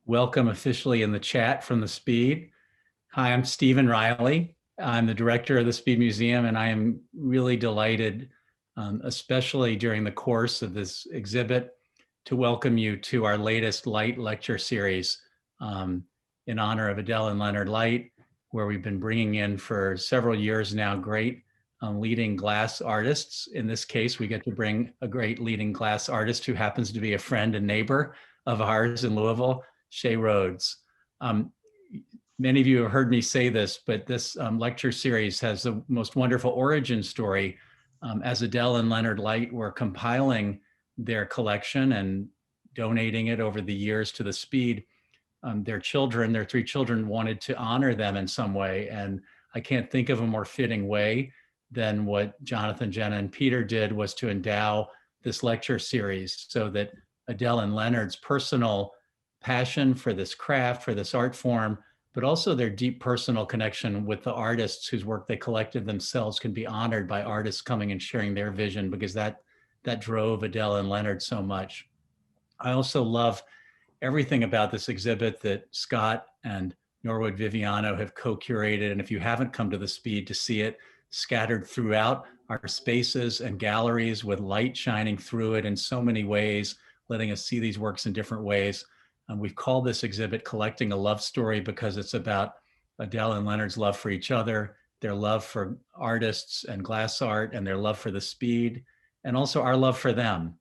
welcome officially in the chat from the Speed. Hi, I'm Stephen Riley. I'm the director of the Speed Museum, and I am really delighted, especially during the course of this exhibit, to welcome you to our latest Leight lecture series in honor of Adele and Leonard Leight, where we've been bringing in for several years now great leading glass artists. In this case, we get to bring a great leading glass artist who happens to be a friend and neighbor of ours in Louisville, Ché Rhodes. Many of you have heard me say this, but this lecture series has the most wonderful origin story. As Adele and Leonard Leight were compiling their collection and donating it over the years to the Speed, their three children, wanted to honor them in some way. And I can't think of a more fitting way than what Jonathan, Jenna, and Peter did, was to endow this lecture series so that Adele and Leonard's personal passion for this craft, for this art form, but also their deep personal connection with the artists whose work they collected themselves can be honored by artists coming and sharing their vision, because that drove Adele and Leonard so much. I also love everything about this exhibit that Scott and Norwood Viviano have co-curated. And if you haven't come to the Speed to see it, scattered throughout our spaces and galleries with light shining through it in so many ways, letting us see these works in different ways. We've called this exhibit Collecting a Love Story because it's about Adele and Leonard's love for each other, their love for artists and glass art, and their love for the Speed, and also our love for them.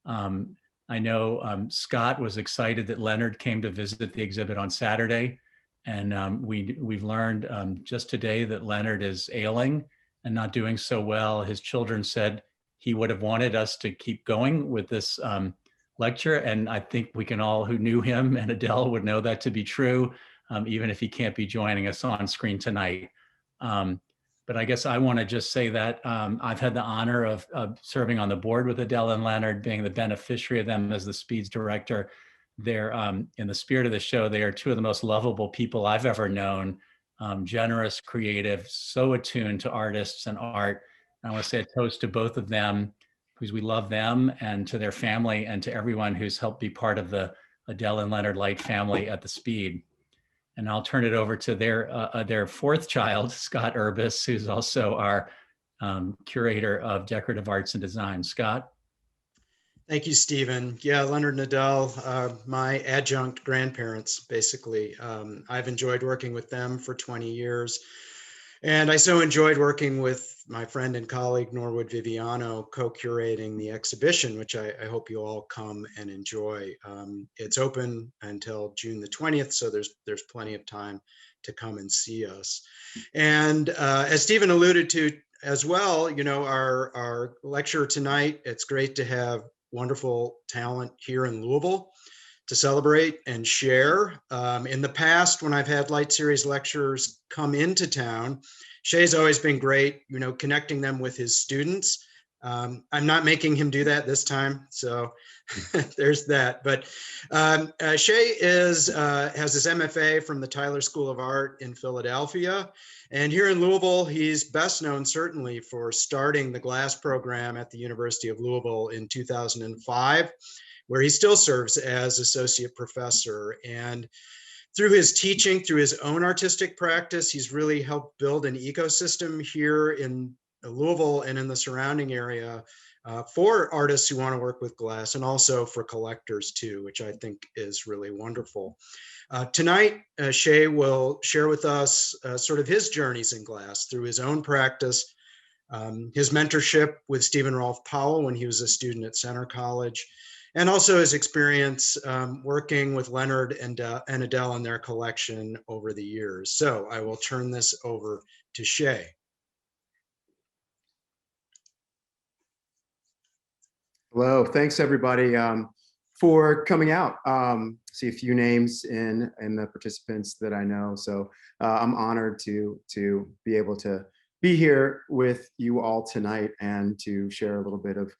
I know Scott was excited that Leonard came to visit the exhibit on Saturday. And we've learned just today that Leonard is ailing and not doing so well. His children said he would have wanted us to keep going with this lecture. And I think we can all, who knew him and Adele, would know that to be true, even if he can't be joining us on screen tonight. But I guess I want to just say that I've had the honor of serving on the board with Adele and Leonard, being the beneficiary of them as the Speed's director. They're, in the spirit of the show, they are two of the most lovable people I've ever known, generous, creative, so attuned to artists and art. And I want to say a toast to both of them, because we love them, and to their family, and to everyone who's helped be part of the Adele and Leonard Leight family at the Speed. And I'll turn it over to their fourth child, Scott Urbis, who's also our curator of decorative arts and design. Scott? Thank you, Stephen. Yeah, Leonard and Adele, my adjunct grandparents, basically. I've enjoyed working with them for 20 years. And I so enjoyed working with my friend and colleague, Norwood Viviano, co-curating the exhibition, which I hope you all come and enjoy. It's open until June the 20th, so there's plenty of time to come and see us. And as Stephen alluded to as well, you know, our lecture tonight, it's great to have wonderful talent here in Louisville to celebrate and share. In the past, when I've had Light Series lecturers come into town, Ché's always been great, you know, connecting them with his students. I'm not making him do that this time, so there's that. But Ché has his MFA from the Tyler School of Art in Philadelphia. And here in Louisville, he's best known certainly for starting the glass program at the University of Louisville in 2005, where he still serves as associate professor. And through his teaching, through his own artistic practice, he's really helped build an ecosystem here in Louisville and in the surrounding area for artists who want to work with glass, and also for collectors too, which I think is really wonderful. Tonight, Ché will share with us sort of his journeys in glass through his own practice, his mentorship with Stephen Rolfe Powell when he was a student at Center College, and also his experience working with Leonard and Adele in their collection over the years. So I will turn this over to Ché. Hello, thanks everybody for coming out. See a few names in the participants that I know, so I'm honored to be able to be here with you all tonight and to share a little bit of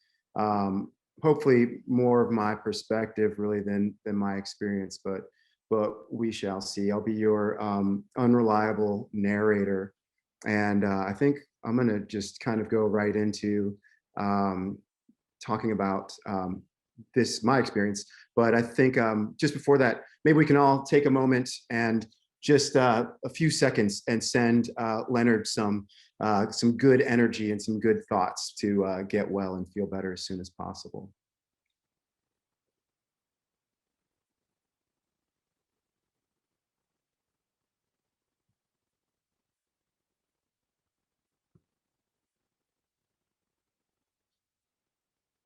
hopefully more of my perspective really than my experience, but we shall see. I'll be your unreliable narrator, and I think I'm gonna just kind of go right into talking about my experience. But I think just before that, maybe we can all take a moment and just a few seconds and send Leonard some good energy and some good thoughts to get well and feel better as soon as possible.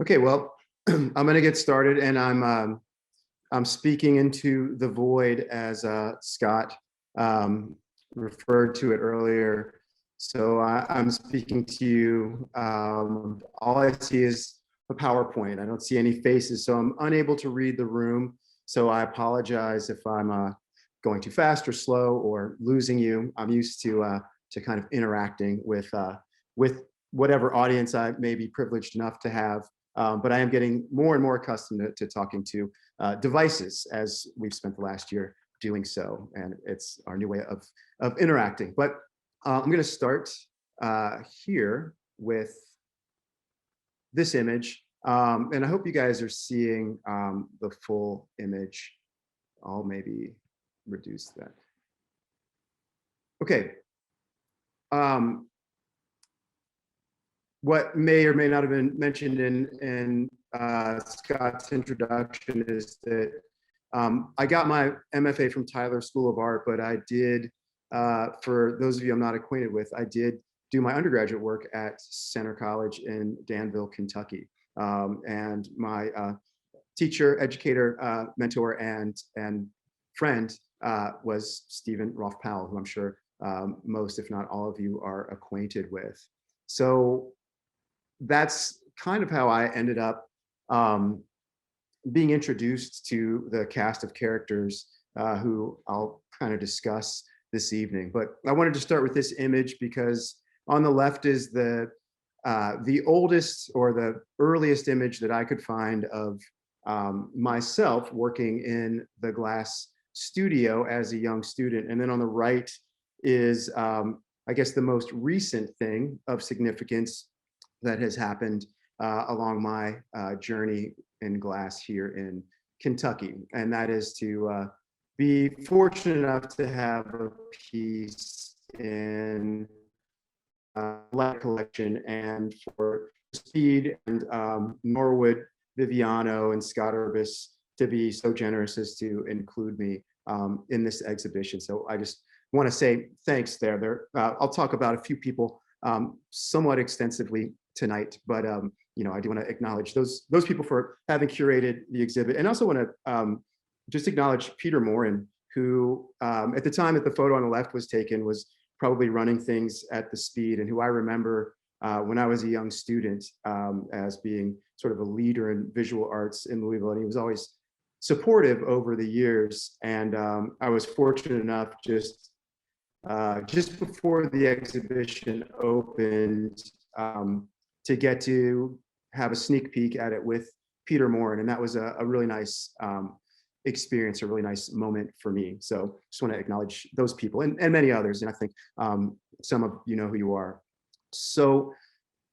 Okay, well, I'm going to get started, and I'm speaking into the void, as Scott referred to it earlier. So I'm speaking to you. All I see is a PowerPoint. I don't see any faces, so I'm unable to read the room. So I apologize if I'm going too fast or slow or losing you. I'm used to kind of interacting with whatever audience I may be privileged enough to have. But I am getting more and more accustomed to talking to devices, as we've spent the last year doing so, and it's our new way of interacting. But I'm going to start here with this image, and I hope you guys are seeing the full image. I'll maybe reduce that. Okay. What may or may not have been mentioned in Scott's introduction is that I got my MFA from Tyler School of Art, but I did, for those of you I'm not acquainted with, I did do my undergraduate work at Center College in Danville, Kentucky. And my teacher, educator, mentor, and friend was Stephen Rolfe Powell, who I'm sure most, if not all of you, are acquainted with. So that's kind of how I ended up being introduced to the cast of characters who I'll kind of discuss this evening. But I wanted to start with this image because on the left is the oldest or the earliest image that I could find of myself working in the glass studio as a young student. And then on the right is, I guess, the most recent thing of significance that has happened along my journey in glass here in Kentucky. And that is to be fortunate enough to have a piece in Light collection, and for Speed and Norwood Viviano and Scott Urbis to be so generous as to include me in this exhibition. So I just want to say thanks there. I'll talk about a few people somewhat extensively tonight, but you know, I do want to acknowledge those people for having curated the exhibit, and also want to just acknowledge Peter Morin, who at the time that the photo on the left was taken was probably running things at the Speed, and who I remember when I was a young student as being sort of a leader in visual arts in Louisville, and he was always supportive over the years. And I was fortunate enough just before the exhibition opened to get to have a sneak peek at it with Peter Morin, and that was a really nice experience, a really nice moment for me. So just want to acknowledge those people and many others, and I think some of you know who you are. So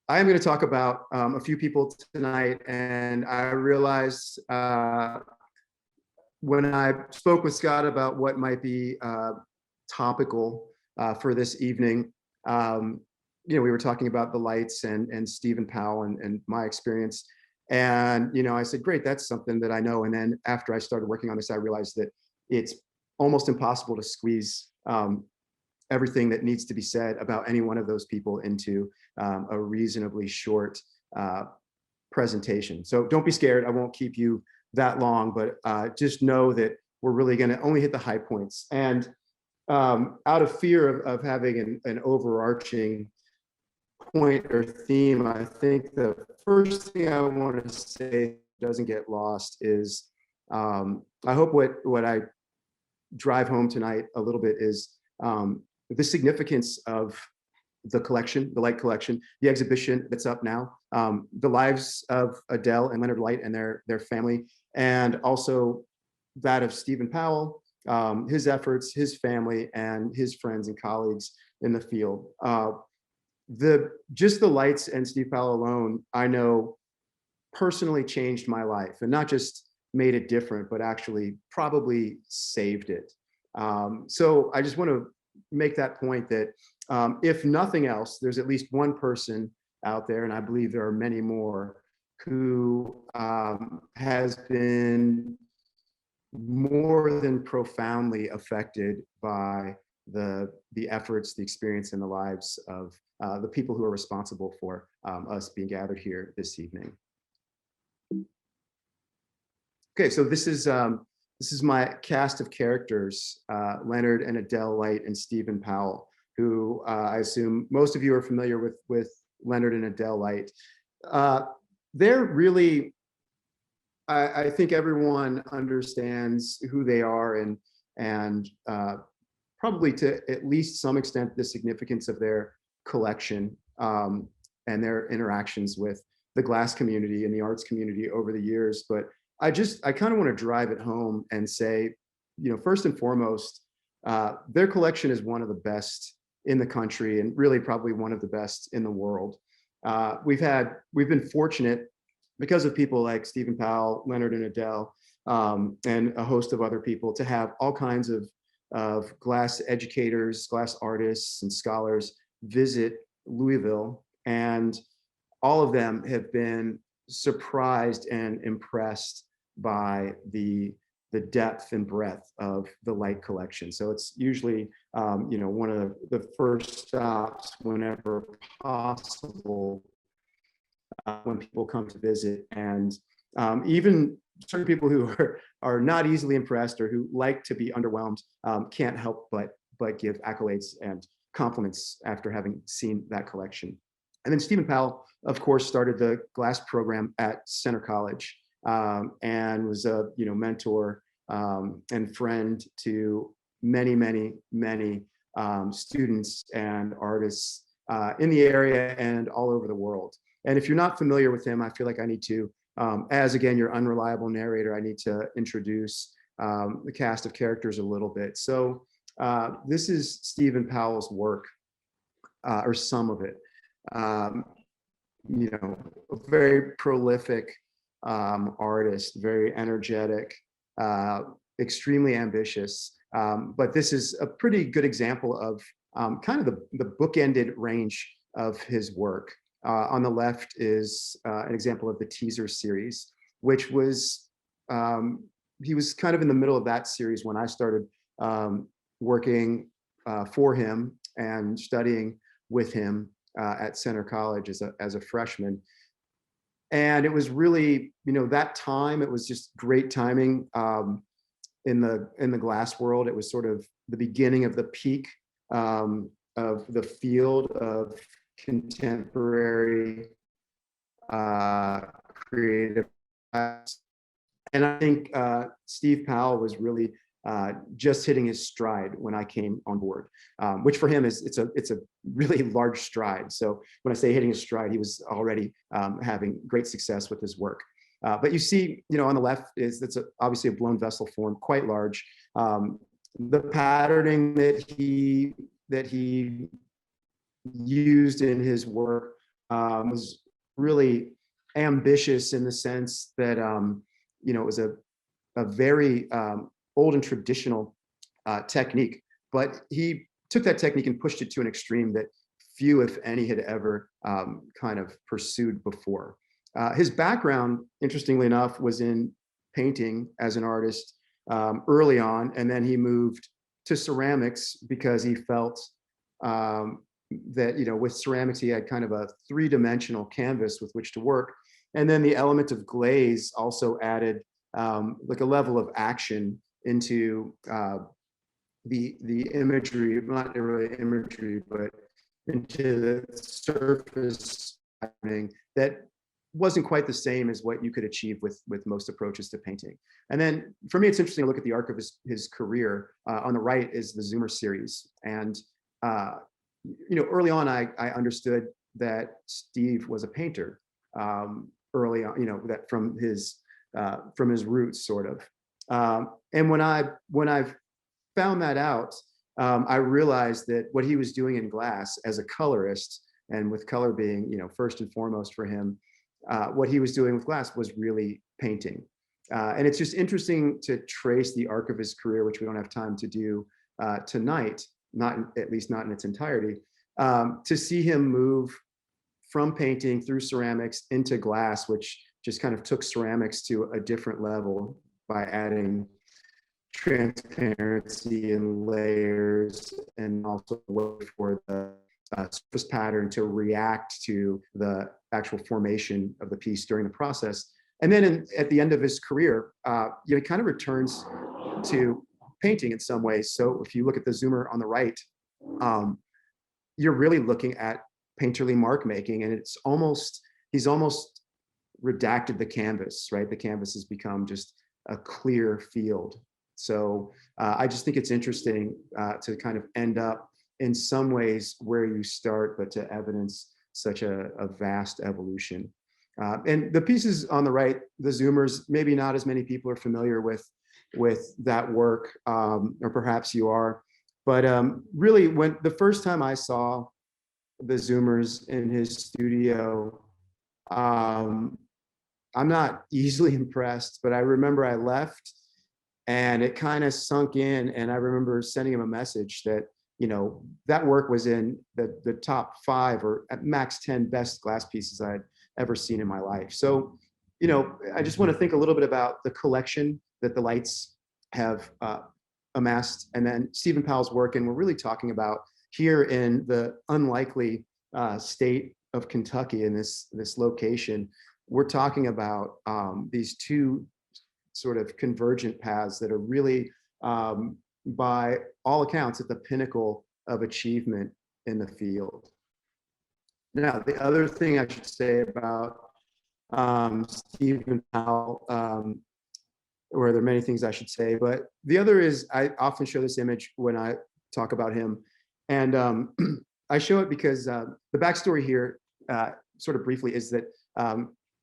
I am going to talk about a few people tonight, and I realized when I spoke with Scott about what might be topical for this evening, you know, we were talking about the Lights and Stephen Powell and my experience. And, you know, I said, great, that's something that I know. And then after I started working on this, I realized that it's almost impossible to squeeze everything that needs to be said about any one of those people into a reasonably short presentation. So don't be scared. I won't keep you that long, but just know that we're really going to only hit the high points. And out of fear of having an overarching point or theme, I think the first thing I want to say doesn't get lost is I hope what I drive home tonight a little bit is the significance of the collection, the Light collection, the exhibition that's up now, the lives of Adele and Leonard Leight and their family, and also that of Stephen Powell, his efforts, his family, and his friends and colleagues in the field. Just the Lights and Steve Powell alone, I know personally changed my life, and not just made it different, but actually probably saved it. So I just want to make that point that if nothing else, there's at least one person out there, and I believe there are many more, who has been more than profoundly affected by the efforts, the experience, and the lives of the people who are responsible for us being gathered here this evening. Okay, so this is my cast of characters, Leonard and Adele Leight and Stephen Powell, who I assume most of you are familiar with Leonard and Adele Leight. They're really, I think everyone understands who they are, and probably to at least some extent the significance of their collection and their interactions with the glass community and the arts community over the years. But I kind of want to drive it home and say, first and foremost, their collection is one of the best in the country, and really probably one of the best in the world. We've been fortunate because of people like Stephen Powell, Leonard and Adele, and a host of other people, to have all kinds of glass educators, glass artists, and scholars visit Louisville, and all of them have been surprised and impressed by the depth and breadth of the Leight collection. So it's usually one of the first stops whenever possible when people come to visit. And even certain people who are not easily impressed, or who like to be underwhelmed, can't help but give accolades and compliments after having seen that collection. And then Stephen Powell, of course, started the glass program at Center College, and was a mentor and friend to many students and artists in the area and all over the world. And if you're not familiar with him, I feel like I need to, as again, your unreliable narrator, I need to introduce the cast of characters a little bit. So this is Stephen Powell's work, or some of it. A very prolific artist, very energetic, extremely ambitious. But this is a pretty good example of kind of the bookended range of his work. On the left is an example of the teaser series, which was, he was kind of in the middle of that series when I started working for him and studying with him at Center College as a freshman. And it was really, that time, it was just great timing in the glass world. It was sort of the beginning of the peak of the field of contemporary creative glass. And I think Steve Powell was really just hitting his stride when I came on board, which for him it's a really large stride. So when I say hitting his stride, he was already having great success with his work. But you see, on the left that's obviously a blown vessel form, quite large. The patterning that he used in his work was really ambitious in the sense that it was a very old and traditional technique, but he took that technique and pushed it to an extreme that few, if any, had ever kind of pursued before. His background, interestingly enough, was in painting as an artist early on, and then he moved to ceramics because he felt that with ceramics he had kind of a three-dimensional canvas with which to work, and then the element of glaze also added like a level of action into the imagery, not really imagery, but into the surface happening that wasn't quite the same as what you could achieve with most approaches to painting. And then for me, it's interesting to look at the arc of his career. On the right is the Zoomer series. And early on, I understood that Steve was a painter early on, that from his roots, sort of. And when I found that out, I realized that what he was doing in glass as a colorist, and with color being, first and foremost for him, what he was doing with glass was really painting. And it's just interesting to trace the arc of his career, which we don't have time to do tonight, at least not in its entirety, to see him move from painting through ceramics into glass, which just kind of took ceramics to a different level by adding transparency and layers, and also way for the surface pattern to react to the actual formation of the piece during the process. And then at the end of his career, he kind of returns to painting in some ways. So if you look at the zoomer on the right, you're really looking at painterly mark making, and he's almost redacted the canvas, right? The canvas has become just a clear field. So I just think it's interesting to kind of end up in some ways where you start, but to evidence such a vast evolution. And the pieces on the right, the zoomers, maybe not as many people are familiar with that work, or perhaps you are. But really, when the first time I saw the zoomers in his studio, I'm not easily impressed, but I remember I left and it kind of sunk in. And I remember sending him a message that, that work was in the top 5 or at max 10 best glass pieces I'd ever seen in my life. So, I just want to think a little bit about the collection that the Leights have amassed, and then Stephen Powell's work. And we're really talking about here in the unlikely state of Kentucky, in this location, we're talking about these two sort of convergent paths that are really, by all accounts, at the pinnacle of achievement in the field. Now, the other thing I should say about Stephen Powell, or there are many things I should say, but the other is I often show this image when I talk about him. And I show it because the backstory here, sort of briefly, is that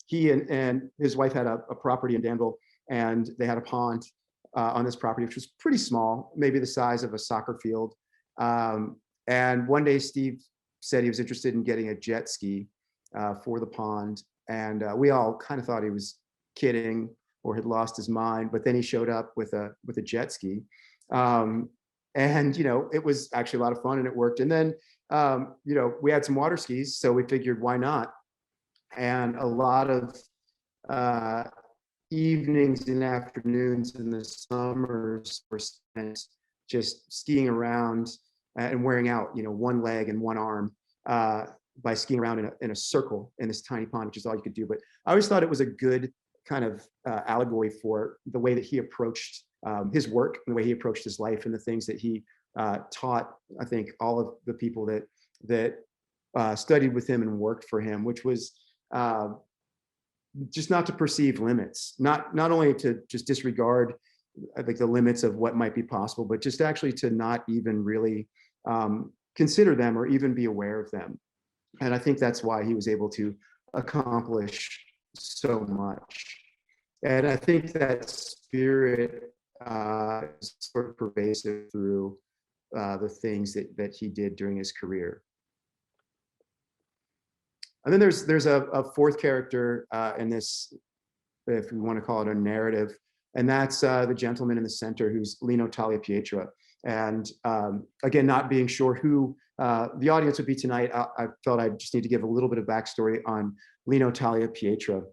he and his wife had a property in Danville, and they had a pond on this property, which was pretty small, maybe the size of a soccer field. And one day Steve said he was interested in getting a jet ski for the pond. And we all kind of thought he was kidding or had lost his mind, but then he showed up with a jet ski. And, it was actually a lot of fun and it worked. And then, we had some water skis, so we figured, why not? And a lot of evenings and afternoons in the summers were spent just skiing around and wearing out, one leg and one arm by skiing around in a circle in this tiny pond, which is all you could do. But I always thought it was a good kind of allegory for the way that he approached his work, and the way he approached his life, and the things that he taught, I think, all of the people that studied with him and worked for him, which was just not to perceive limits, not only to just disregard, I think, the limits of what might be possible, but just actually to not even really consider them or even be aware of them. And I think that's why he was able to accomplish so much. And I think that spirit is sort of pervasive through the things that he did during his career. And then there's a fourth character in this, if we want to call it a narrative, and that's the gentleman in the center, who's Lino Tagliapietra. And again, not being sure who the audience would be tonight, I felt I just need to give a little bit of backstory on Lino Tagliapietra,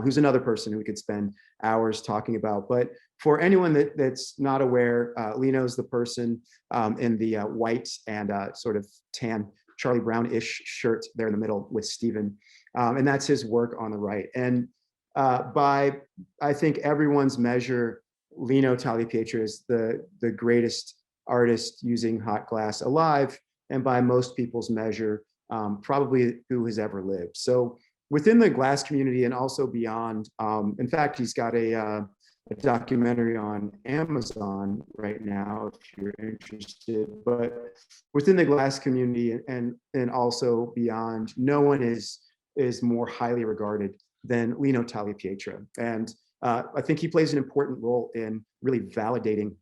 who's another person who we could spend hours talking about. But for anyone that's not aware, Lino's the person in the white and sort of tan Charlie Brown-ish shirt there in the middle with Stephen. And that's his work on the right. And by, I think, everyone's measure, Lino Tagliapietra is the greatest artist using hot glass alive, and by most people's measure, probably who has ever lived. So within the glass community and also beyond, in fact, he's got a documentary on Amazon right now, if you're interested. But within the glass community and also beyond, no one is more highly regarded than Lino Tagliapietra. And I think he plays an important role in really validating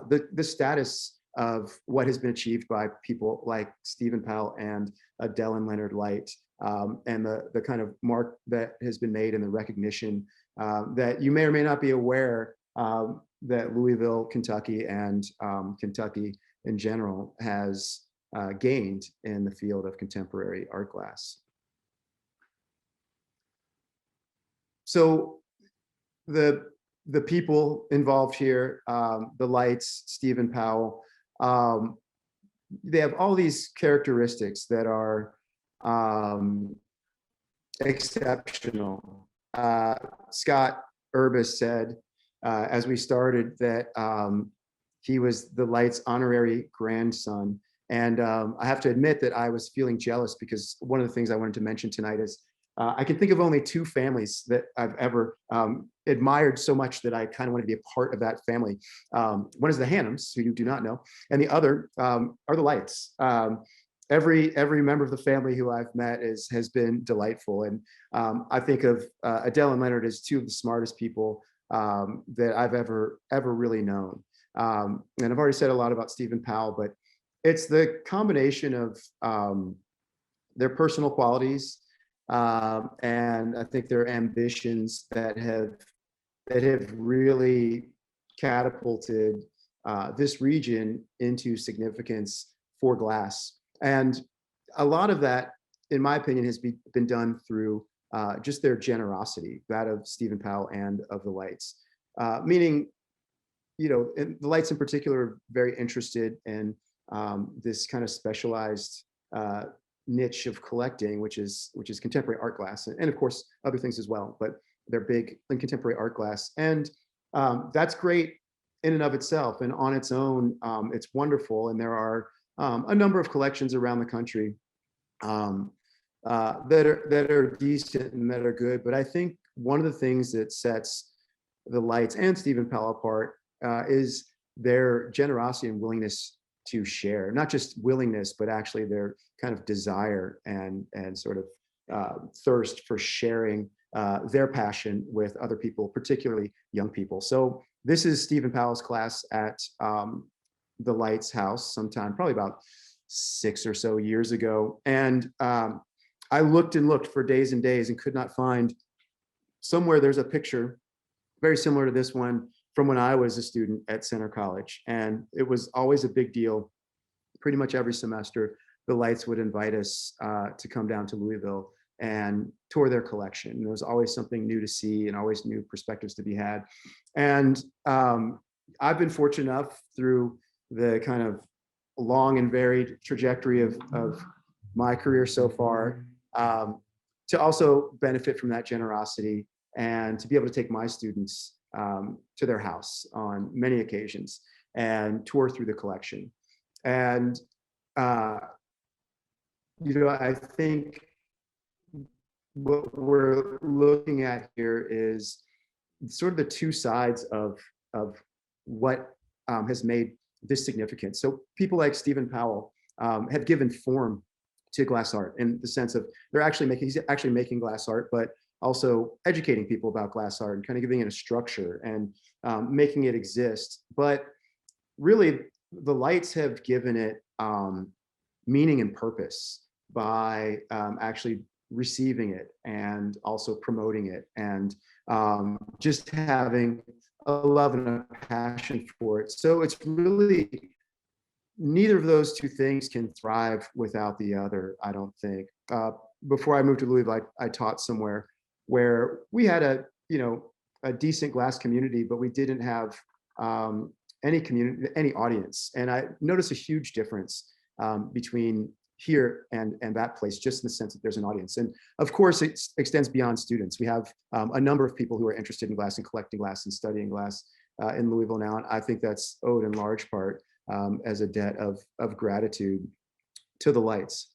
the status of what has been achieved by people like Stephen Powell and Adele and Leonard Leight, and the kind of mark that has been made and the recognition that you may or may not be aware that Louisville, Kentucky, and Kentucky in general has gained in the field of contemporary art glass. So the people involved here, the Leights, Stephen Powell, they have all these characteristics that are exceptional. Scott Urbis said, as we started, that he was the Leights' honorary grandson. And I have to admit that I was feeling jealous, because one of the things I wanted to mention tonight is I can think of only two families that I've ever admired so much that I kind of want to be a part of that family. One is the Hannums, who you do not know, and the other are the Leights. Every member of the family who I've met has been delightful, and I think of Adele and Leonard as two of the smartest people that I've ever really known. And I've already said a lot about Stephen Powell, but it's the combination of their personal qualities and I think their ambitions that have really catapulted this region into significance for glass. And a lot of that, in my opinion, has been done through just their generosity, that of Stephen Powell and of the Leights. Meaning, the Leights in particular are very interested in this kind of specialized niche of collecting, which is contemporary art glass, and of course other things as well, but they're big in contemporary art glass. And that's great in and of itself, and on its own, it's wonderful. And there are a number of collections around the country that are decent and that are good. But I think one of the things that sets the Leights and Stephen Powell apart is their generosity and willingness to share, not just willingness, but actually their kind of desire and sort of thirst for sharing their passion with other people, particularly young people. So this is Stephen Powell's class at the Leights house sometime, probably about 6 or so years ago. And I looked and looked for days and days and could not find. Somewhere there's a picture very similar to this one from when I was a student at Center College. And it was always a big deal. Pretty much every semester, the Leights would invite us to come down to Louisville and tour their collection. And there was always something new to see and always new perspectives to be had. And I've been fortunate enough through the kind of long and varied trajectory of my career so far to also benefit from that generosity and to be able to take my students to their house on many occasions and tour through the collection. And, I think what we're looking at here is sort of the two sides of what has made this significant. So people like Stephen Powell have given form to glass art in the sense of he's actually making glass art, but also educating people about glass art and kind of giving it a structure and making it exist. But really, the Leights have given it meaning and purpose by actually receiving it and also promoting it and just having a love and a passion for it. So it's really, neither of those two things can thrive without the other, I don't think. Before I moved to Louisville, I taught somewhere where we had a decent glass community, but we didn't have any audience. And I noticed a huge difference between here and that place, just in the sense that there's an audience. And of course, it extends beyond students. We have a number of people who are interested in glass and collecting glass and studying glass in Louisville now. And I think that's owed in large part as a debt of gratitude to the Leights.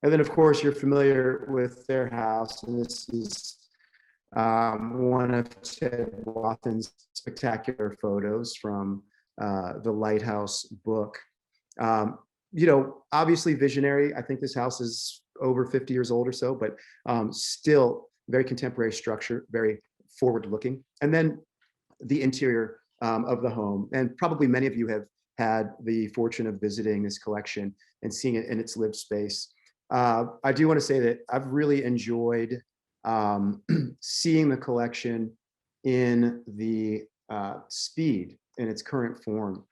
And then, of course, you're familiar with their house. And this is one of Ted Wathen's spectacular photos from the Lighthouse book. Obviously visionary. I think this house is over 50 years old or so, but still very contemporary structure, very forward looking. And then the interior of the home. And probably many of you have had the fortune of visiting this collection and seeing it in its lived space. I do want to say that I've really enjoyed seeing the collection in the speed in its current form,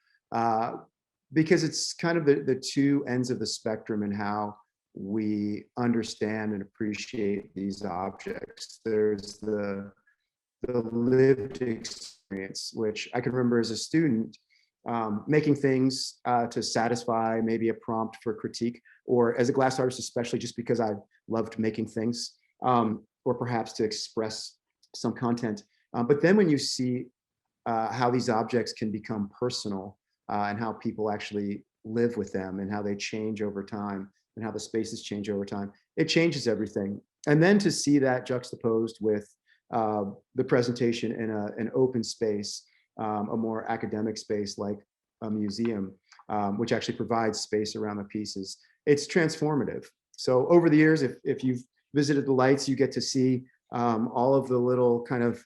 because it's kind of the two ends of the spectrum in how we understand and appreciate these objects. There's the lived experience, which I can remember as a student, making things to satisfy maybe a prompt for critique, or as a glass artist, especially just because I loved making things, or perhaps to express some content. But then when you see how these objects can become personal, and how people actually live with them, and how they change over time, and how the spaces change over time, it changes everything. And then to see that juxtaposed with the presentation in an open space, a more academic space like a museum, which actually provides space around the pieces, it's transformative. So over the years, if you've visited the Leights, you get to see all of the little kind of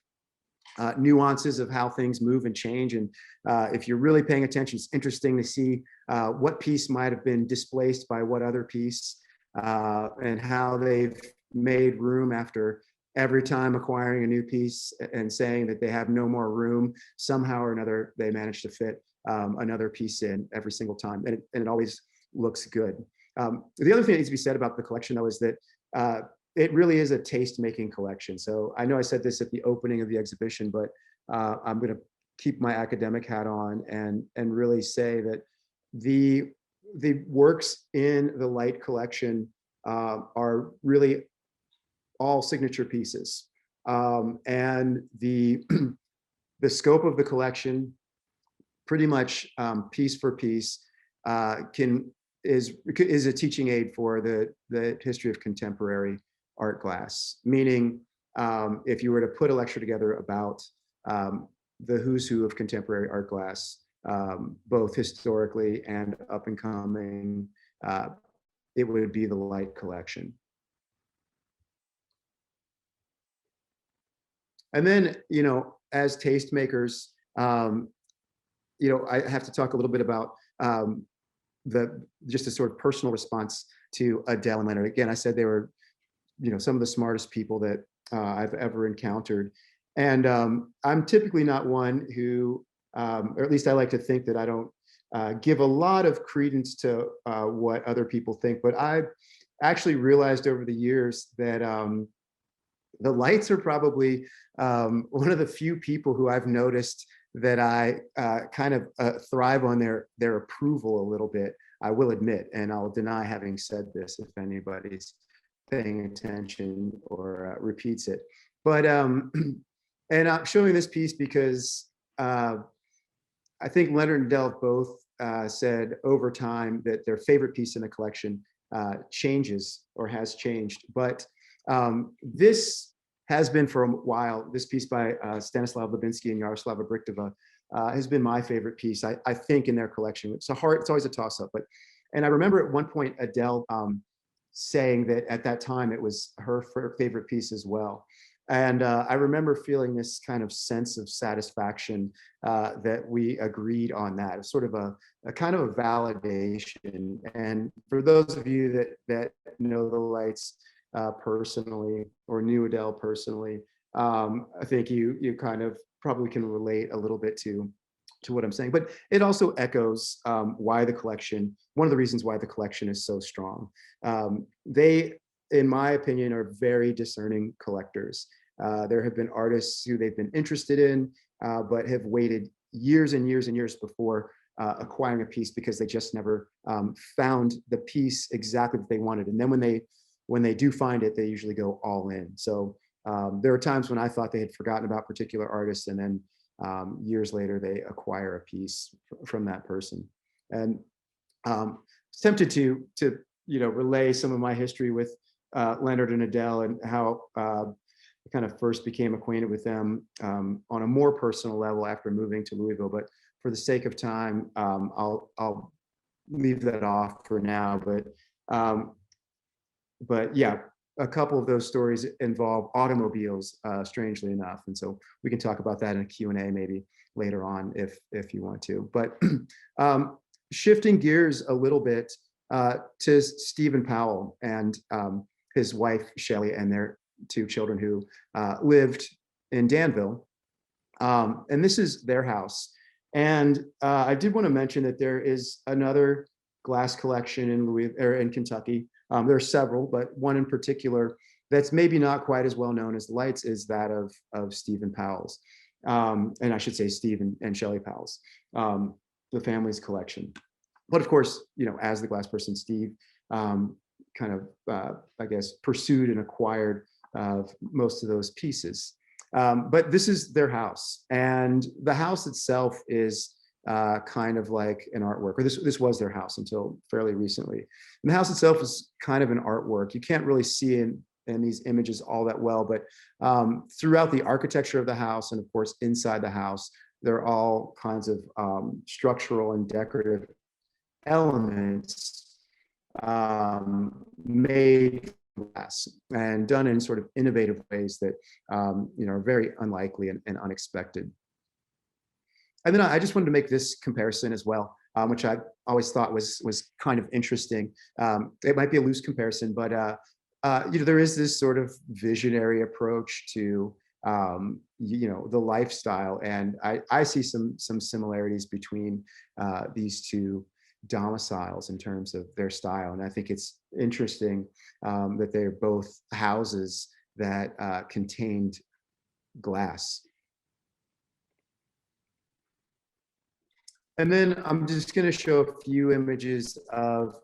nuances of how things move and change. And if you're really paying attention, it's interesting to see what piece might have been displaced by what other piece, and how they've made room after every time acquiring a new piece and saying that they have no more room. Somehow or another, they manage to fit another piece in every single time. And it always looks good. The other thing that needs to be said about the collection, though, is that it really is a taste-making collection. So I know I said this at the opening of the exhibition, but I'm going to keep my academic hat on and really say that the works in the Leight collection are really all signature pieces, and the the scope of the collection, pretty much piece for piece, is a teaching aid for the history of contemporary art glass. Meaning, if you were to put a lecture together about the who's who of contemporary art glass, both historically and up and coming, it would be the Leight collection. And then, as tastemakers, I have to talk a little bit about just a sort of personal response to Adele and Leonard. Again, I said they were, some of the smartest people that I've ever encountered. And I'm typically not one who, or at least I like to think that I don't give a lot of credence to what other people think. But I've actually realized over the years that the Leights are probably one of the few people who I've noticed that I kind of thrive on their approval a little bit, I will admit, and I'll deny having said this if anybody's paying attention or repeats it. But and I'm showing this piece because I think Leonard and Adele both said over time that their favorite piece in the collection changes or has changed. But this has been for a while. This piece by Stanislav Lubinsky and Yaroslava Brichtova has been my favorite piece, I think, in their collection. It's always a toss-up. And I remember at one point Adele saying that at that time it was her favorite piece as well. And I remember feeling this kind of sense of satisfaction that we agreed on that. It was sort of a kind of a validation. And for those of you that know the Leights personally, or knew Adele personally, I think you kind of probably can relate a little bit to what I'm saying. But it also echoes why the collection, one of the reasons why the collection is so strong. They, in my opinion, are very discerning collectors. There have been artists who they've been interested in, but have waited years and years and years before acquiring a piece because they just never found the piece exactly that they wanted. And then when they do find it, they usually go all in. So there are times when I thought they had forgotten about particular artists, and then years later they acquire a piece from that person. And tempted to relay some of my history with Leonard and Adele, and how I kind of first became acquainted with them on a more personal level after moving to Louisville. But for the sake of time, I'll leave that off for now. But yeah, a couple of those stories involve automobiles, strangely enough. And so we can talk about that in a Q&A maybe later on if you want to. But shifting gears a little bit, to Stephen Powell and his wife, Shelley, and their 2 children who lived in Danville. And this is their house. And I did want to mention that there is another glass collection in Louisville, or in Kentucky. There are several, but one in particular that's maybe not quite as well known as the Leights is that of Stephen Powell's. And I should say Stephen and Shelley Powell's, the family's collection. But of course, you know, as the glass person, Steve kind of, I guess, pursued and acquired most of those pieces. But this is their house, and the house itself is kind of like an artwork, or this was their house until fairly recently. And the house itself is kind of an artwork. You can't really see in these images all that well, but throughout the architecture of the house, and of course inside the house, there are all kinds of structural and decorative elements made from glass and done in sort of innovative ways that you know, are very unlikely and unexpected. And then I just wanted to make this comparison as well, which I always thought was kind of interesting. It might be a loose comparison, but you know, there is this sort of visionary approach to you know, the lifestyle, and I see some similarities between these 2 domiciles in terms of their style. And I think it's interesting that they're both houses that contained glass. And then I'm just going to show a few images of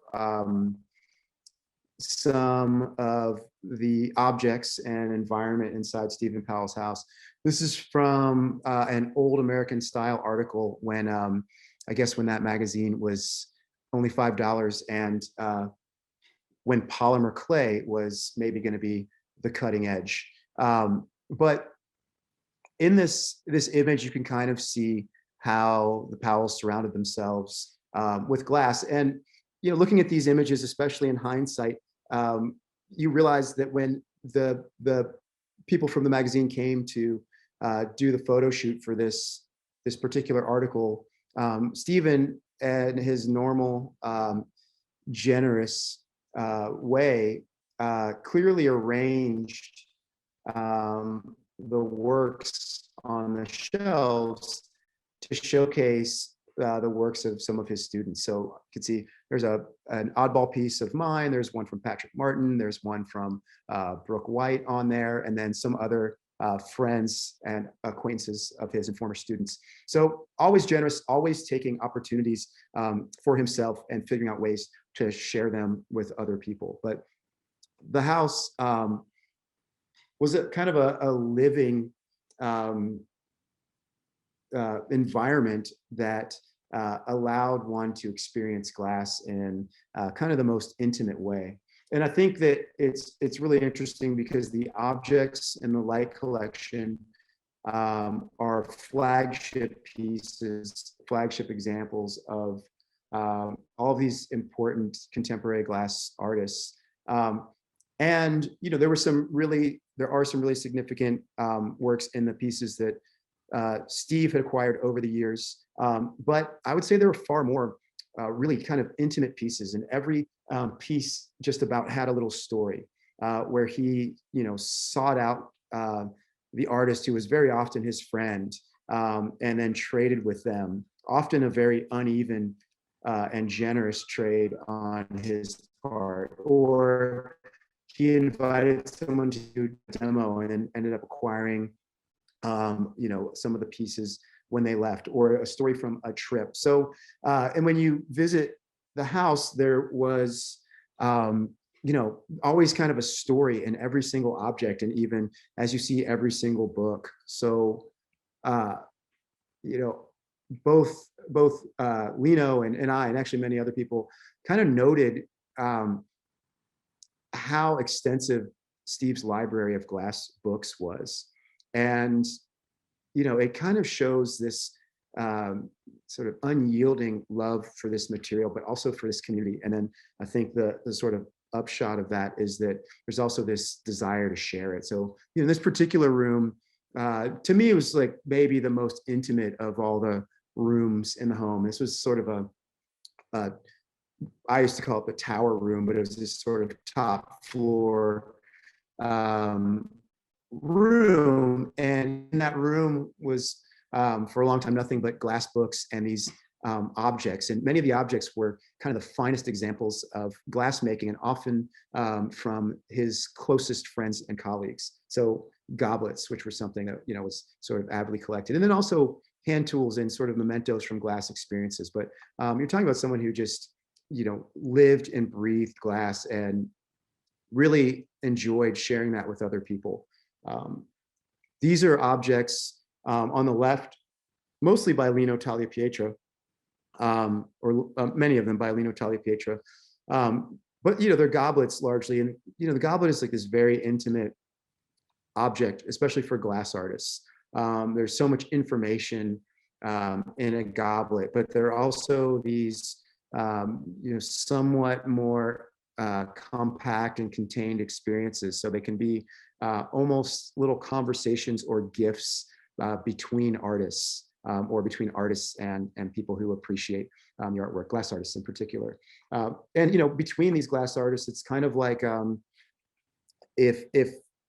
some of the objects and environment inside Stephen Powell's house. This is from an old American Style article when I guess when that magazine was only $5, and when polymer clay was maybe going to be the cutting edge. But in this image, you can kind of see how the Powells surrounded themselves with glass. And you know, looking at these images, especially in hindsight, you realize that when the people from the magazine came to do the photo shoot for this particular article, Stephen, in his normal generous way, clearly arranged the works on the shelves to showcase the works of some of his students. So you can see there's an oddball piece of mine. There's one from Patrick Martin. There's one from Brooke White on there, and then some other friends and acquaintances of his and former students. So always generous, always taking opportunities for himself and figuring out ways to share them with other people. But the house was a kind of a living environment that allowed one to experience glass in kind of the most intimate way. And I think that it's really interesting because the objects in the Leight collection are flagship pieces, flagship examples of all these important contemporary glass artists. And you know, there are some really significant works in the pieces that Steve had acquired over the years. But I would say there were far more really kind of intimate pieces, and every piece just about had a little story where he, you know, sought out the artist who was very often his friend, and then traded with them, often a very uneven and generous trade on his part, or he invited someone to do a demo and then ended up acquiring you know, some of the pieces when they left, or a story from a trip. So, and when you visit the house, there was, you know, always kind of a story in every single object, and even as you see every single book. So, you know, both Lino and I, and actually many other people, kind of noted how extensive Steve's library of glass books was. And you know, it kind of shows this sort of unyielding love for this material, but also for this community. And then I think the sort of upshot of that is that there's also this desire to share it. So, you know, this particular room, to me, it was like maybe the most intimate of all the rooms in the home. This was sort of a I used to call it the tower room, but it was this sort of top floor room. And in that room was, for a long time, nothing but glass books and these objects. And many of the objects were kind of the finest examples of glass making, and often from his closest friends and colleagues. So goblets, which were something that, was sort of avidly collected. And then also hand tools and sort of mementos from glass experiences. But you're talking about someone who just, lived and breathed glass and really enjoyed sharing that with other people. These are objects on the left, mostly by Lino Tagliapietra, or many of them by Lino Tagliapietra. But they're goblets largely, and the goblet is like this very intimate object, especially for glass artists. There's so much information in a goblet, but there are also these somewhat more compact and contained experiences. So they can be almost little conversations or gifts between artists, or between artists and people who appreciate the artwork, glass artists in particular. And between these glass artists, it's kind of like if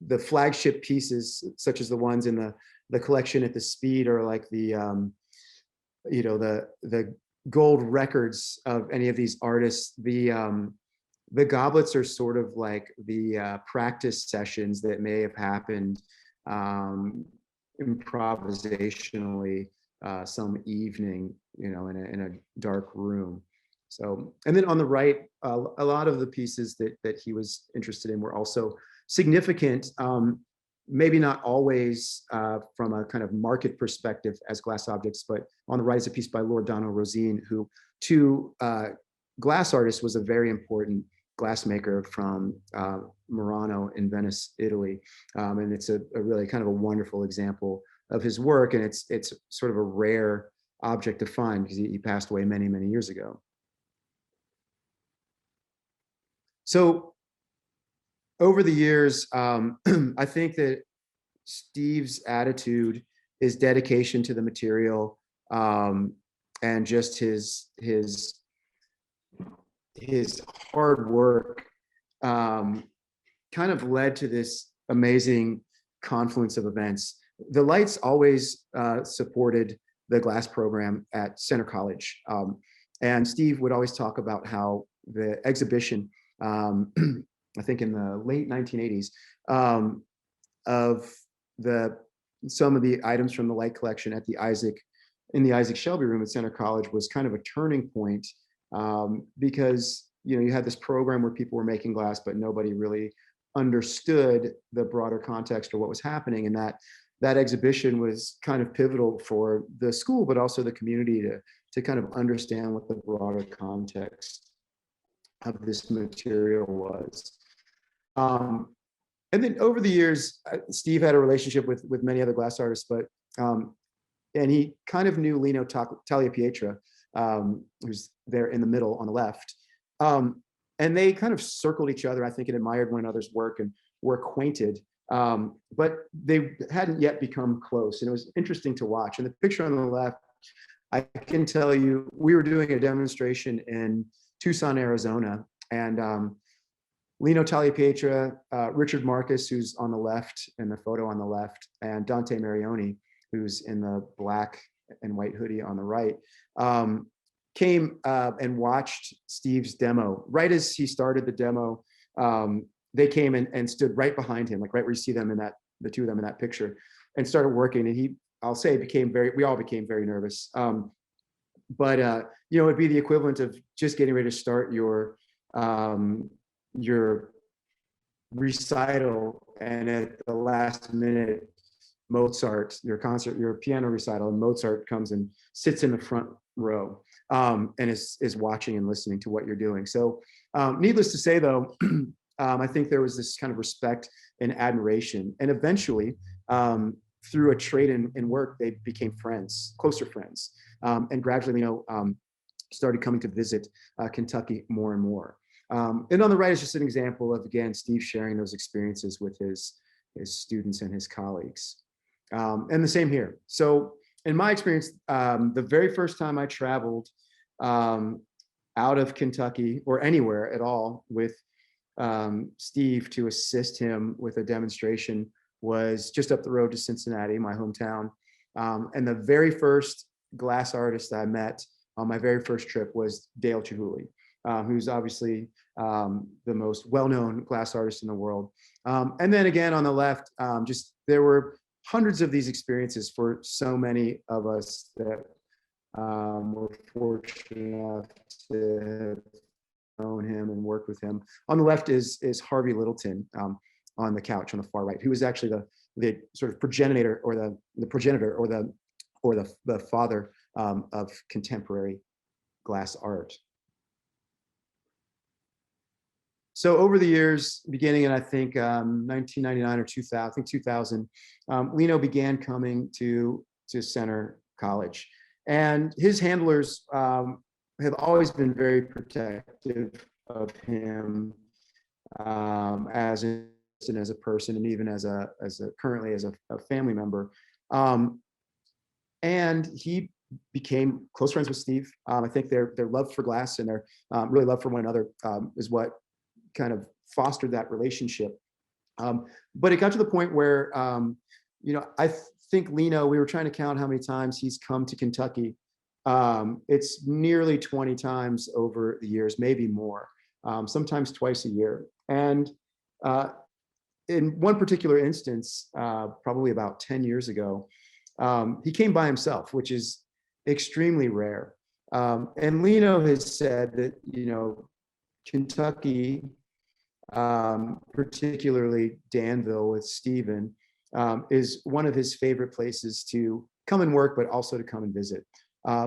the flagship pieces, such as the ones in the collection at the Speed, or like the gold records of any of these artists, the goblets are sort of like the practice sessions that may have happened improvisationally some evening, in a dark room. So, and then on the right, a lot of the pieces that he was interested in were also significant, maybe not always from a kind of market perspective as glass objects, but on the right is a piece by Loredano Rosine, who to glass artists was a very important glassmaker from Murano in Venice, Italy. And it's a really kind of a wonderful example of his work. And it's sort of a rare object to find because he passed away many, many years ago. So over the years, I think that Steve's attitude, his dedication to the material, and just his hard work kind of led to this amazing confluence of events. The Leights always supported the glass program at Center College. And Steve would always talk about how the exhibition, I think in the late 1980s, of some of the items from the Leight collection at in the Isaac Shelby room at Center College was kind of a turning point, because you had this program where people were making glass, but nobody really understood the broader context or what was happening, and that exhibition was kind of pivotal for the school, but also the community to kind of understand what the broader context of this material was. And then over the years, Steve had a relationship with many other glass artists, but and he kind of knew Lino Tagliapietra, who's there in the middle on the left. And they kind of circled each other, I think, and admired one another's work and were acquainted, but they hadn't yet become close. And it was interesting to watch. And the picture on the left, I can tell you, we were doing a demonstration in Tucson, Arizona, and Lino Tagliapietra, Richard Marcus, who's on the left in the photo on the left, and Dante Marioni, who's in the black and white hoodie on the right, came and watched Steve's demo. Right as he started the demo, they came and stood right behind him, like right where you see them in the two of them in that picture, and started working. And I'll say, we all became very nervous. But it'd be the equivalent of just getting ready to start your recital, and at the last minute, Mozart, your piano recital, and Mozart comes and sits in the front row, and is watching and listening to what you're doing. So needless to say, though, I think there was this kind of respect and admiration, and eventually through a trade in work, they became friends, closer friends, and gradually, started coming to visit Kentucky more and more. And on the right is just an example of, again, Steve sharing those experiences with his students and his colleagues. And the same here. So in my experience, the very first time I traveled out of Kentucky or anywhere at all with Steve to assist him with a demonstration was just up the road to Cincinnati, my hometown. And the very first glass artist I met on my very first trip was Dale Chibuli, who's obviously the most well-known glass artist in the world. And then again on the left, just there were hundreds of these experiences for so many of us that were fortunate enough to have known him and worked with him. On the left is Harvey Littleton on the couch on the far right, who was actually the sort of progenitor or the father of contemporary glass art. So over the years, beginning in I think 1999 or 2000, I think 2000, Lino began coming to Center College, and his handlers have always been very protective of him as a person, and even as a currently as a family member. And he became close friends with Steve. I think their love for glass and their really love for one another is what kind of fostered that relationship. But it got to the point where, I think Lino, we were trying to count how many times he's come to Kentucky. It's nearly 20 times over the years, maybe more, sometimes twice a year. And in one particular instance, probably about 10 years ago, he came by himself, which is extremely rare. And Lino has said that, Kentucky, particularly Danville with Stephen, is one of his favorite places to come and work, but also to come and visit.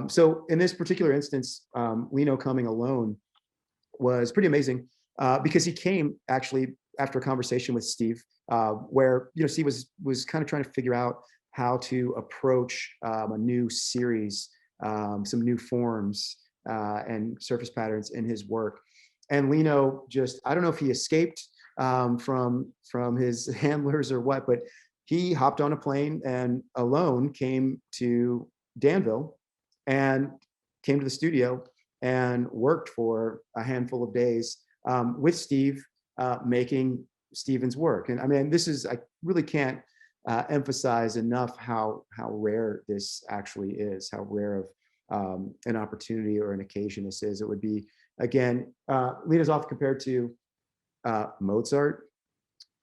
So in this particular instance, Lino coming alone was pretty amazing because he came actually after a conversation with Steve, where Steve was kind of trying to figure out how to approach a new series, some new forms and surface patterns in his work. And Lino just, I don't know if he escaped from his handlers or what, but he hopped on a plane and alone came to Danville and came to the studio and worked for a handful of days with Steve, making Stephen's work. And I mean, I really can't emphasize enough how rare this actually is, how rare of an opportunity or an occasion this is. It would be, again, Lino's often compared to Mozart,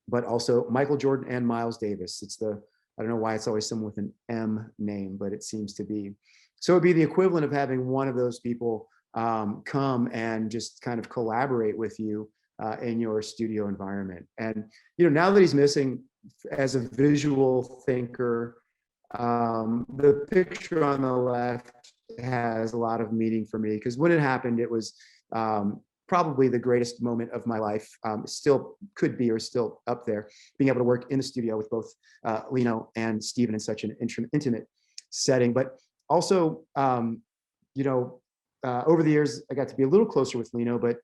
but also Michael Jordan and Miles Davis. I don't know why it's always someone with an M name, but it seems to be. So it'd be the equivalent of having one of those people come and just kind of collaborate with you in your studio environment. And now that he's missing as a visual thinker, the picture on the left has a lot of meaning for me, because when it happened, it was probably the greatest moment of my life. Still could be, or still up there, being able to work in the studio with both Lino and Stephen in such an intimate setting. But also, over the years, I got to be a little closer with Lino, but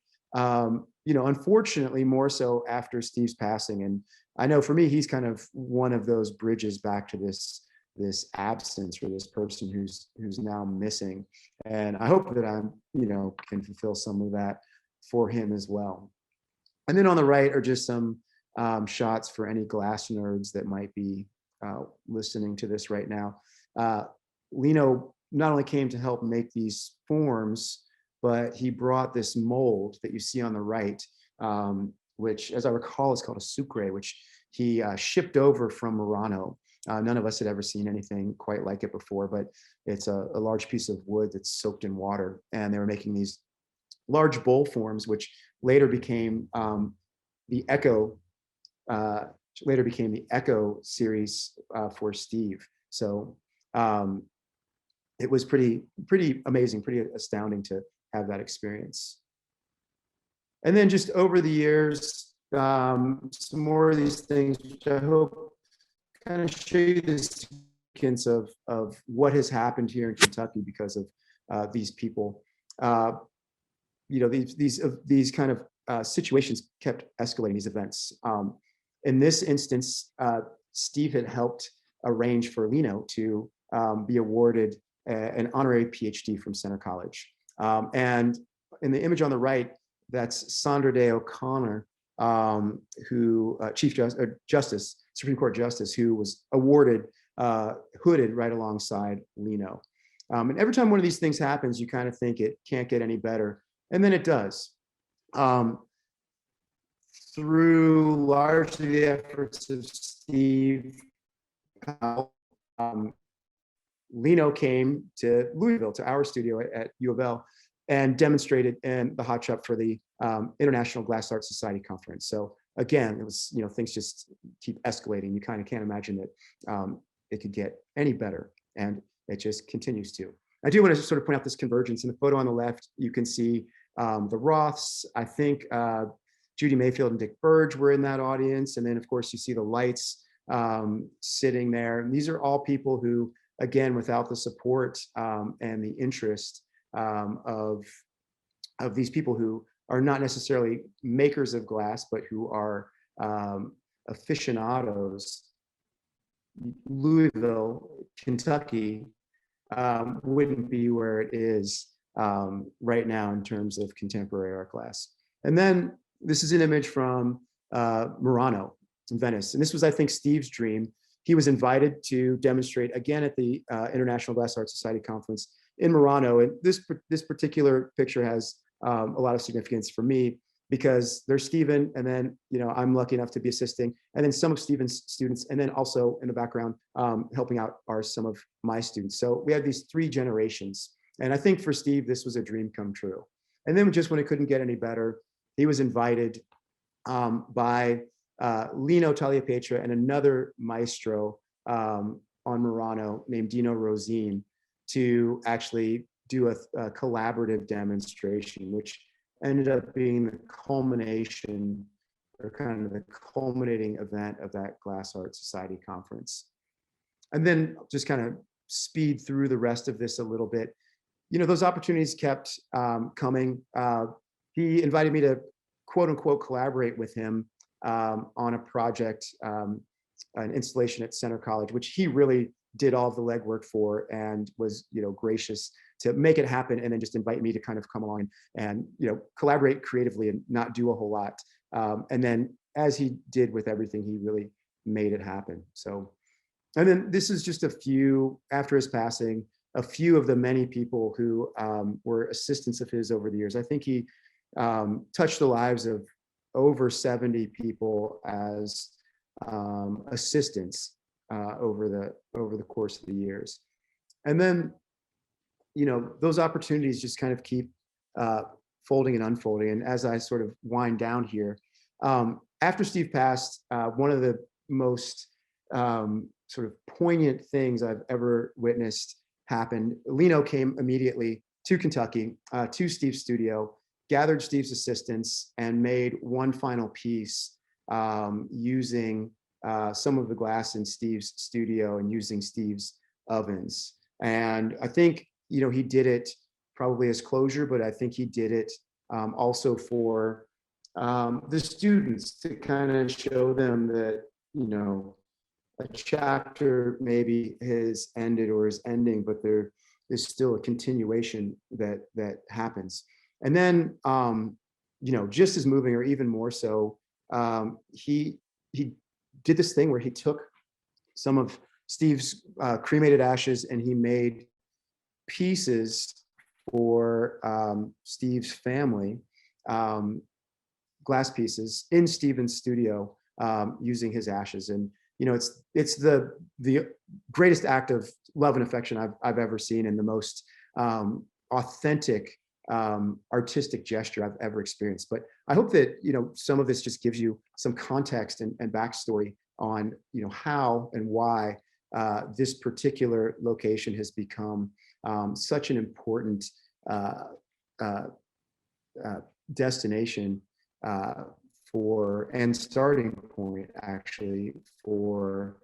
unfortunately, more so after Steve's passing. And I know for me, he's kind of one of those bridges back to this absence, or this person who's now missing. And I hope that I'm, can fulfill some of that for him as well. And then on the right are just some shots for any glass nerds that might be listening to this right now. Lino not only came to help make these forms, but he brought this mold that you see on the right, which, as I recall, is called a sucre, which he shipped over from Murano. None of us had ever seen anything quite like it before, but it's a large piece of wood that's soaked in water. And they were making these large bowl forms, which later became the Echo series for Steve. So it was pretty amazing, pretty astounding to have that experience. And then just over the years, some more of these things, which I hope kind of show you the significance of what has happened here in Kentucky because of these people. These kind of situations kept escalating, these events. In this instance, Steve had helped arrange for Lino to be awarded an honorary PhD from Center College. And in the image on the right, that's Sandra Day O'Connor, who Supreme Court Justice, who was awarded hooded right alongside Leno. And every time one of these things happens, you kind of think it can't get any better. And then it does. Through largely the efforts of Steve Powell, Leno came to Louisville, to our studio at U of L, and demonstrated in the hot shop for the International Glass Art Society Conference. So again, it was, things just keep escalating. You kind of can't imagine that it could get any better, and it just continues to. I do want to sort of point out this convergence. In the photo on the left, you can see the Roths. I think Judy Mayfield and Dick Burge were in that audience. And then, of course, you see the Lights sitting there. And these are all people who, again, without the support and the interest of these people who are not necessarily makers of glass, but who are aficionados, Louisville, Kentucky, wouldn't be where it is right now in terms of contemporary art glass. And then this is an image from Murano in Venice. And this was, I think, Steve's dream. He was invited to demonstrate again at the International Glass Art Society Conference in Murano. And this particular picture has a lot of significance for me, because there's Stephen, and then I'm lucky enough to be assisting, and then some of Stephen's students, and then also in the background helping out are some of my students. So we had these three generations, and I think for Steve this was a dream come true. And then just when it couldn't get any better, he was invited by Lino Tagliapietra and another maestro on Murano named Dino Rosine to actually do a collaborative demonstration, which ended up being the culmination, or kind of the culminating event of that Glass Art Society conference. And then just kind of speed through the rest of this a little bit. Those opportunities kept coming. He invited me to quote unquote collaborate with him on a project, an installation at Center College, which he really did all of the legwork for and was gracious to make it happen, and then just invite me to kind of come along and collaborate creatively and not do a whole lot. And then, as he did with everything, he really made it happen. So, and then this is just a few, after his passing, a few of the many people who were assistants of his over the years. I think he touched the lives of over 70 people as assistants over the course of the years. And then, those opportunities just kind of keep folding and unfolding. And as I sort of wind down here, after Steve passed, one of the most sort of poignant things I've ever witnessed happened. Lino came immediately to Kentucky, to Steve's studio, gathered Steve's assistants, and made one final piece using some of the glass in Steve's studio and using Steve's ovens. And I think, he did it probably as closure, but I think he did it also for the students, to kind of show them that, a chapter maybe has ended or is ending, but there is still a continuation that happens. And then, just as moving, or even more so, he did this thing where he took some of Steve's cremated ashes and he made pieces for Steve's family, glass pieces in Stephen's studio using his ashes. And it's the greatest act of love and affection I've ever seen, and the most authentic artistic gesture I've ever experienced. But I hope that some of this just gives you some context and backstory on how and why this particular location has become such an important destination for, and starting point actually, for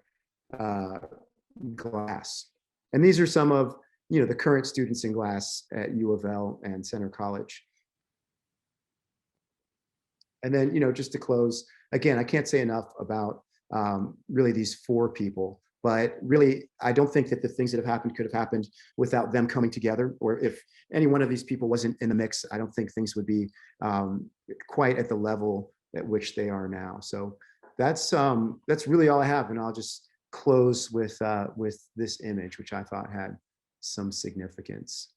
glass. And these are some of the current students in glass at U of L and Center College. And then, just to close, again, I can't say enough about really these four people But really, I don't think that the things that have happened could have happened without them coming together. Or if any one of these people wasn't in the mix, I don't think things would be quite at the level at which they are now. So that's really all I have, and I'll just close with this image, which I thought had some significance.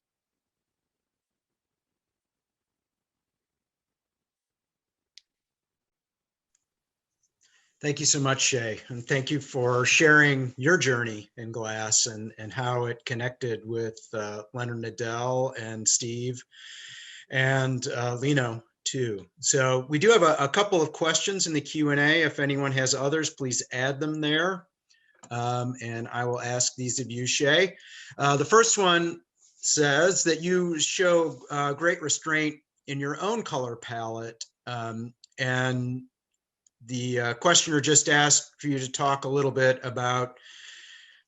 Thank you so much, Ché, and thank you for sharing your journey in glass and how it connected with Leonard Nadell and Steve and Lino too. So we do have a couple of questions in the Q&A. If anyone has others, please add them there. And I will ask these of you, Ché. The first one says that you show great restraint in your own color palette, and the questioner just asked for you to talk a little bit about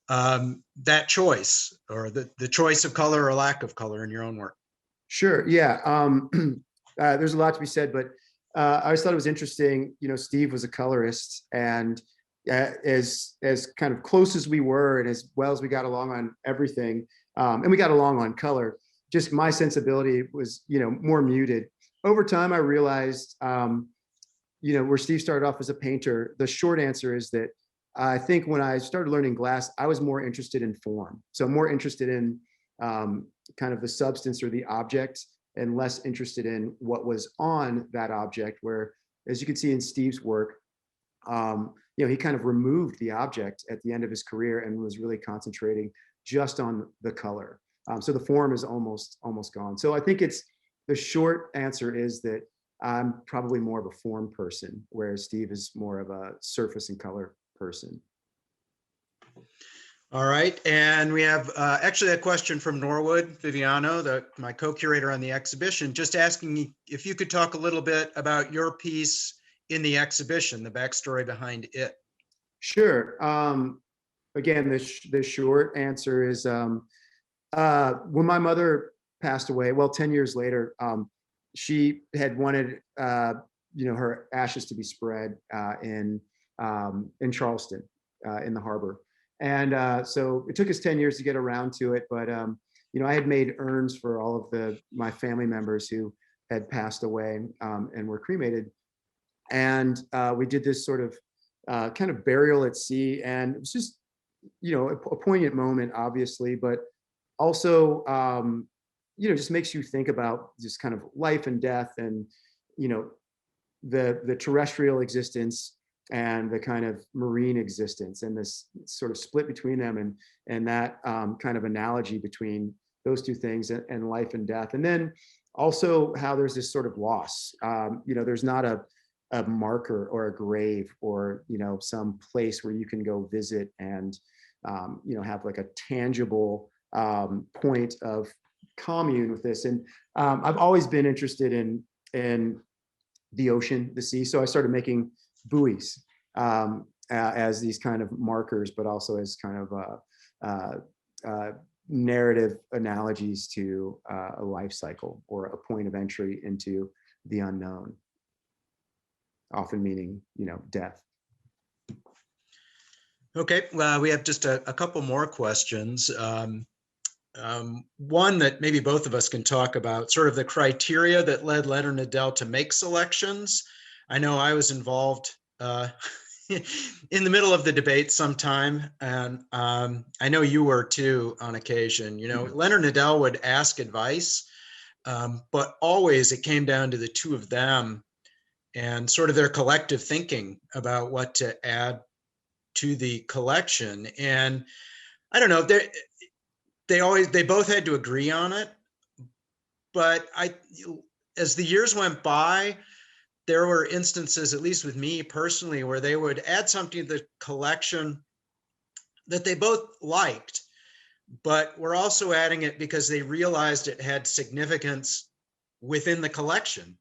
that choice, or the choice of color or lack of color in your own work. Sure. Yeah. There's a lot to be said, but I always thought it was interesting. Steve was a colorist, and as kind of close as we were, and as well as we got along on everything, and we got along on color, just my sensibility was, more muted. Over time, I realized, where Steve started off as a painter, the short answer is that I think when I started learning glass, I was more interested in form. So more interested in kind of the substance or the object, and less interested in what was on that object, where, as you can see in Steve's work, he kind of removed the object at the end of his career and was really concentrating just on the color. So the form is almost gone. So I think the short answer is that I'm probably more of a form person, whereas Steve is more of a surface and color person. All right, and we have actually a question from Norwood Viviano, my co-curator on the exhibition, just asking if you could talk a little bit about your piece in the exhibition, the backstory behind it. Sure. Again, the short answer is when my mother passed away, well, 10 years later, she had wanted her ashes to be spread in Charleston, in the harbor. And so it took us 10 years to get around to it. But, I had made urns for all of my family members who had passed away and were cremated. And we did this sort of kind of burial at sea. And it was just, a poignant moment, obviously, but also, just makes you think about just kind of life and death, and, the terrestrial existence and the kind of marine existence, and this sort of split between them, and that kind of analogy between those two things, and life and death. And then also how there's this sort of loss. There's not a marker or a grave, or some place where you can go visit and have like a tangible point of commune with this. And I've always been interested in the ocean, the sea, so I started making buoys as these kind of markers, but also as kind of narrative analogies to a life cycle, or a point of entry into the unknown, often meaning death. Okay, well, we have just a couple more questions. One that maybe both of us can talk about, sort of the criteria that led Leonard Nadell to make selections. I know I was involved in the middle of the debate sometime, and I know you were too on occasion. Leonard Nadell would ask advice, but always it came down to the two of them and sort of their collective thinking about what to add to the collection. And I don't know, they both had to agree on it, but as the years went by, there were instances, at least with me personally, where they would add something to the collection that they both liked, but were also adding it because they realized it had significance within the collection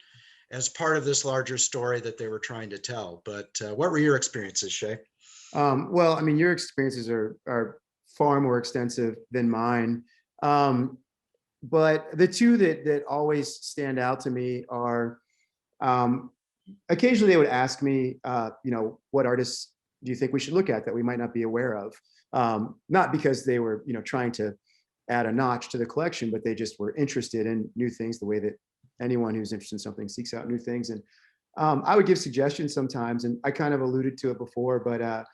as part of this larger story that they were trying to tell. But what were your experiences, Ché? Well, I mean, your experiences are far more extensive than mine. But the two that always stand out to me are, occasionally they would ask me, what artists do you think we should look at that we might not be aware of? Not because they were, trying to add a notch to the collection, but they just were interested in new things the way that anyone who's interested in something seeks out new things. And I would give suggestions sometimes, and I kind of alluded to it before, but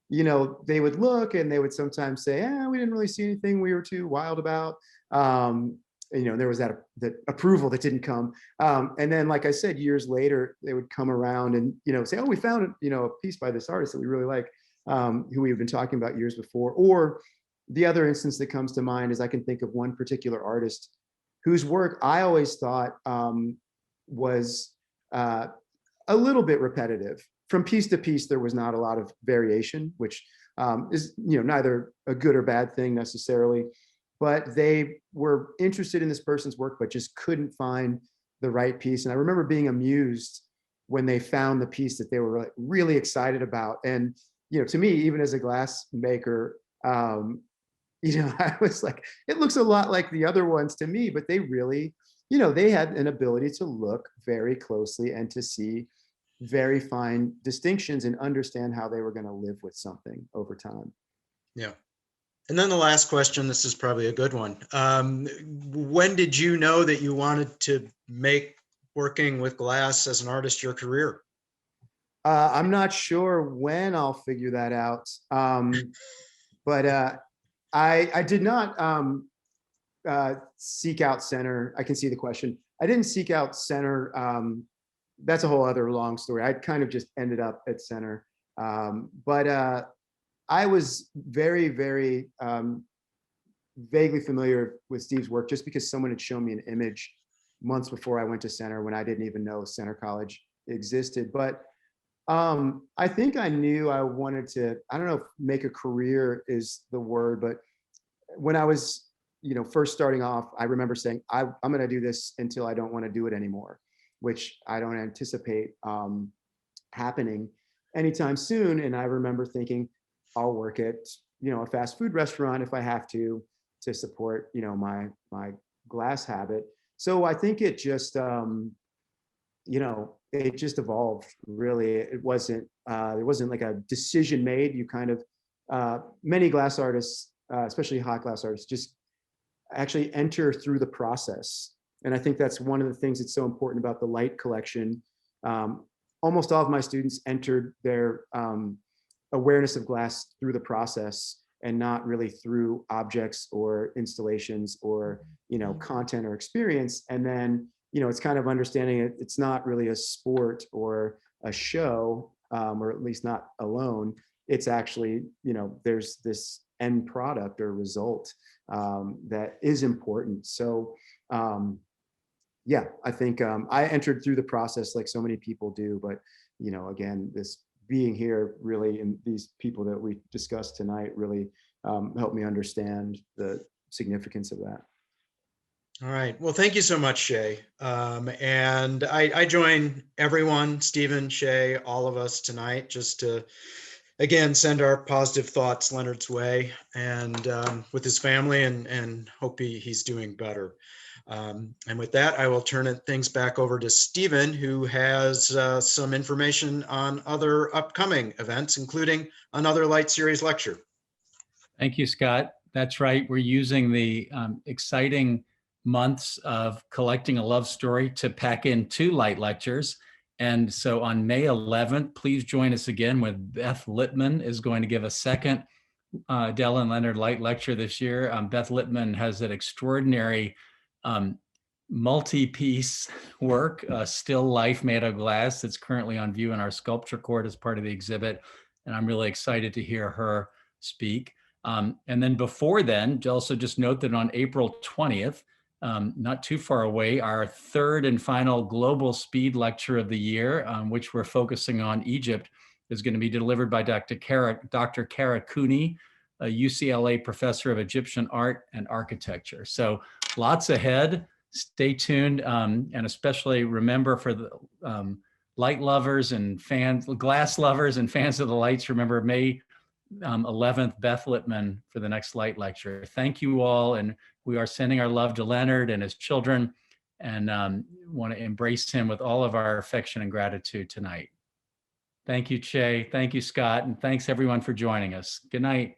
they would look and they would sometimes say, we didn't really see anything we were too wild about. There was that approval that didn't come. And then, like I said, years later, they would come around and, say, we found, a piece by this artist that we really like, who we've been talking about years before. Or the other instance that comes to mind is I can think of one particular artist whose work I always thought was a little bit repetitive. From piece to piece, there was not a lot of variation, which is neither a good or bad thing necessarily. But they were interested in this person's work, but just couldn't find the right piece. And I remember being amused when they found the piece that they were really excited about. And to me, even as a glass maker, I was like, it looks a lot like the other ones to me, but they really, they had an ability to look very closely and to see very fine distinctions and understand how they were going to live with something over time. Yeah. And then the last question, this is probably a good one. When did you know that you wanted to make working with glass as an artist your career? I'm not sure when I'll figure that out. But I did not seek out center. I can see the question. I didn't seek out center. That's a whole other long story. I kind of just ended up at center. But I was very, very vaguely familiar with Steve's work just because someone had shown me an image months before I went to center when I didn't even know Center College existed. But I think I knew I wanted to, I don't know if make a career is the word, but when I was, first starting off, I remember saying, I'm going to do this until I don't want to do it anymore, which I don't anticipate happening anytime soon. And I remember thinking, I'll work at, a fast food restaurant if I have to support, my glass habit. So I think it just, it just evolved really. It wasn't, there wasn't like a decision made. You kind of, many glass artists, especially hot glass artists, just actually enter through the process. And I think that's one of the things that's so important about the Leight collection. Almost all of my students entered their awareness of glass through the process and not really through objects or installations or, content or experience. And then, it's kind of understanding it's not really a sport or a show, or at least not alone. It's actually, there's this end product or result that is important. So, yeah, I think I entered through the process like so many people do, but, again, this being here really, and these people that we discussed tonight really helped me understand the significance of that. All right. Well, thank you so much, Ché. And I join everyone, Stephen, Ché, all of us tonight, just to, again, send our positive thoughts Leonard's way and with his family and hope he's doing better. And with that, I will turn things back over to Stephen, who has some information on other upcoming events, including another Light Series lecture. Thank you, Scott. That's right. We're using the exciting months of collecting a love story to pack in 2 Light lectures. And so on May 11th, please join us again when Beth Littman is going to give a second Adele and Leonard Leight lecture this year. Beth Littman has an extraordinary multi-piece work, still life made of glass that's currently on view in our sculpture court as part of the exhibit. And I'm really excited to hear her speak. And then before then, also just note that on April 20th, not too far away, our 3rd and final global speed lecture of the year, which we're focusing on Egypt, is going to be delivered by Dr. Kara Cooney, a UCLA professor of Egyptian art and architecture. So lots ahead. Stay tuned, and especially remember for the light lovers and fans, glass lovers and fans of the lights, remember May 11th, Beth Littman for the next Light lecture. Thank you all, and we are sending our love to Leonard and his children, and want to embrace him with all of our affection and gratitude tonight. Thank you, Ché. Thank you, Scott. And thanks everyone for joining us. Good night.